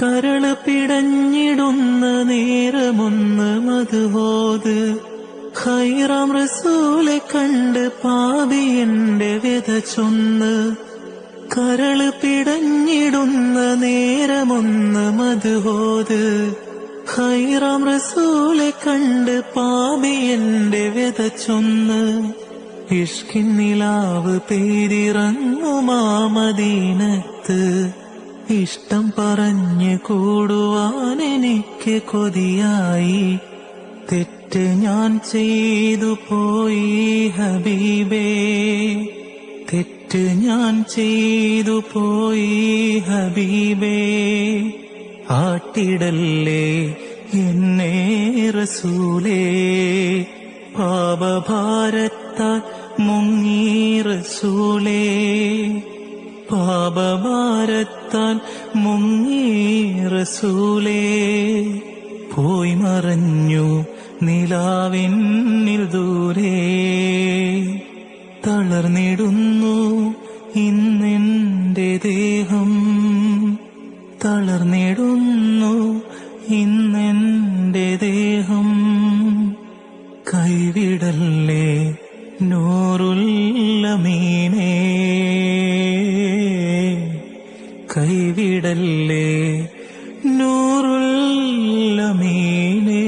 കരള് പിടഞ്ഞിടുന്ന നേരമൊന്ന് മധുഹോത്. ഖൈറാം റസൂലെ കണ്ട് പാപി എന്റെ വ്യഥ ചൊന്ന്. കരള് പിടഞ്ഞിടുന്ന നേരമൊന്ന് മധുഹോത്. ഖൈറാം റസൂലെ കണ്ട് പാപി എന്റെ വ്യഥ ചൊന്ന്. ഇഷ്കിൻ നിലാവ് പെയ്തിറങ്ങുമാ മദീനത്ത്. ഇഷ്ടം പറഞ്ഞ് കൂടുവാൻ എനിക്ക് കൊതിയായി. തെറ്റ് ഞാൻ ചെയ്തു പോയി ഹബീബേ, തെറ്റ് ഞാൻ ചെയ്തു പോയി ഹബീബേ. ആട്ടിടല്ലേ എന്നെ റസൂലേ, പാപഭാരത്താൽ മുങ്ങി റസൂലേ, പാപഭാരത്താൽ മുങ്ങി റസൂലേ. പോയി മറഞ്ഞു നിലാവിന്നിൽ ദൂരെ, തളർന്നിടുന്നു ഇന്നെന്റെ ദേഹം, തളർന്നിടുന്നു ഇന്നെന്റെ ദേഹം. കൈവിടല്ലേ നൂറുൽ അമീനേ, കൈവിടല്ലേ നൂറുൽ അമീനേ.